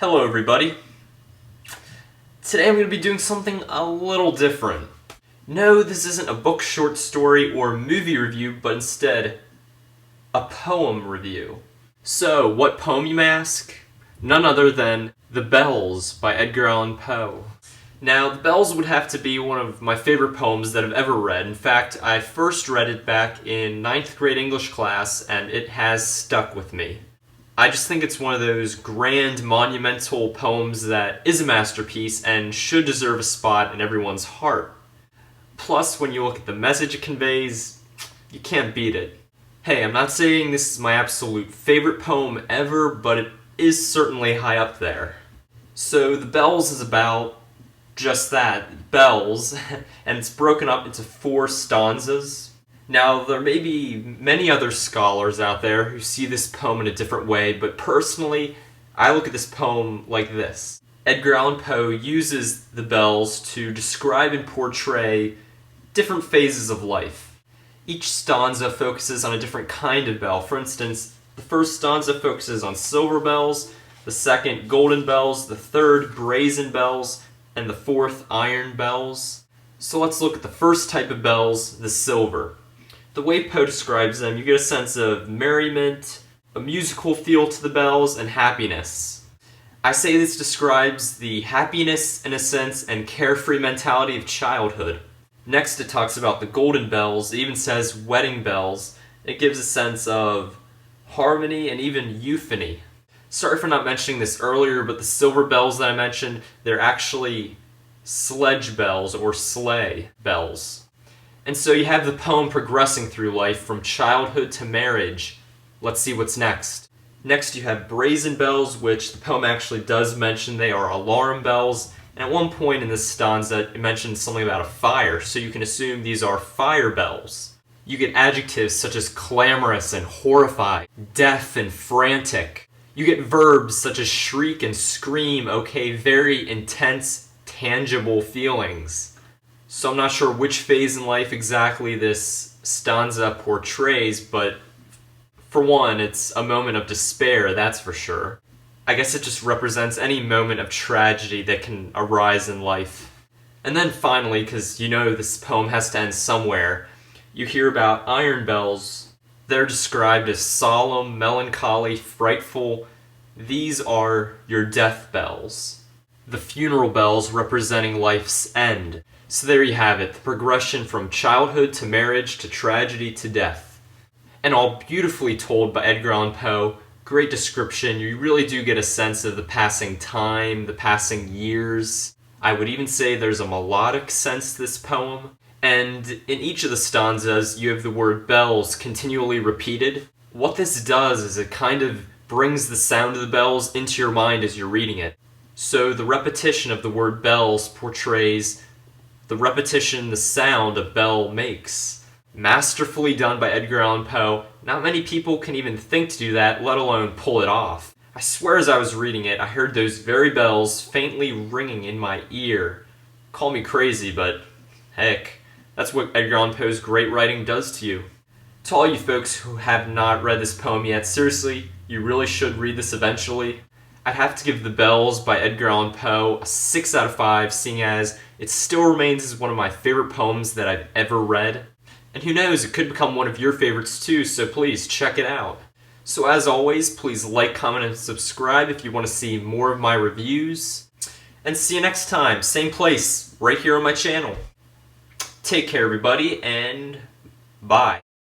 Hello everybody. Today I'm going to be doing something a little different. No, this isn't a book, short story, or movie review, but instead, a poem review. So, what poem, you may ask? None other than The Bells by Edgar Allan Poe. Now, The Bells would have to be one of my favorite poems that I've ever read. In fact, I first read it back in 9th grade English class, and it has stuck with me. I just think it's one of those grand, monumental poems that is a masterpiece and should deserve a spot in everyone's heart. Plus, when you look at the message it conveys, you can't beat it. Hey, I'm not saying this is my absolute favorite poem ever, but it is certainly high up there. So, The Bells is about just that, bells, and it's broken up into 4 stanzas. Now, there may be many other scholars out there who see this poem in a different way, but personally, I look at this poem like this. Edgar Allan Poe uses the bells to describe and portray different phases of life. Each stanza focuses on a different kind of bell. For instance, the first stanza focuses on silver bells, the second golden bells, the third brazen bells, and the fourth iron bells. So let's look at the first type of bells, the silver. The way Poe describes them, you get a sense of merriment, a musical feel to the bells, and happiness. I say this describes the happiness, in a sense, and carefree mentality of childhood. Next, it talks about the golden bells. It even says wedding bells. It gives a sense of harmony and even euphony. Sorry for not mentioning this earlier, but the silver bells that I mentioned, they're actually sledge bells or sleigh bells. And so you have the poem progressing through life from childhood to marriage. Let's see what's next. Next you have brazen bells, which the poem actually does mention they are alarm bells. And at one point in this stanza, it mentions something about a fire, so you can assume these are fire bells. You get adjectives such as clamorous and horrified, deaf and frantic. You get verbs such as shriek and scream, okay, very intense, tangible feelings. So I'm not sure which phase in life exactly this stanza portrays, but for one, it's a moment of despair, that's for sure. I guess it just represents any moment of tragedy that can arise in life. And then finally, because you know this poem has to end somewhere, you hear about iron bells. They're described as solemn, melancholy, frightful. These are your death bells. The funeral bells representing life's end. So there you have it, the progression from childhood to marriage to tragedy to death. And all beautifully told by Edgar Allan Poe. Great description. You really do get a sense of the passing time, the passing years. I would even say there's a melodic sense to this poem. And in each of the stanzas, you have the word bells continually repeated. What this does is it kind of brings the sound of the bells into your mind as you're reading it. So the repetition of the word bells portrays the repetition the sound a bell makes. Masterfully done by Edgar Allan Poe. Not many people can even think to do that, let alone pull it off. I swear as I was reading it, I heard those very bells faintly ringing in my ear. Call me crazy, but heck, that's what Edgar Allan Poe's great writing does to you. To all you folks who have not read this poem yet, seriously, you really should read this eventually. I'd have to give The Bells by Edgar Allan Poe a 6 out of 5, seeing as it still remains as one of my favorite poems that I've ever read. And who knows, it could become one of your favorites too, so please check it out. So as always, please like, comment, and subscribe if you want to see more of my reviews. And see you next time, same place, right here on my channel. Take care everybody, and bye.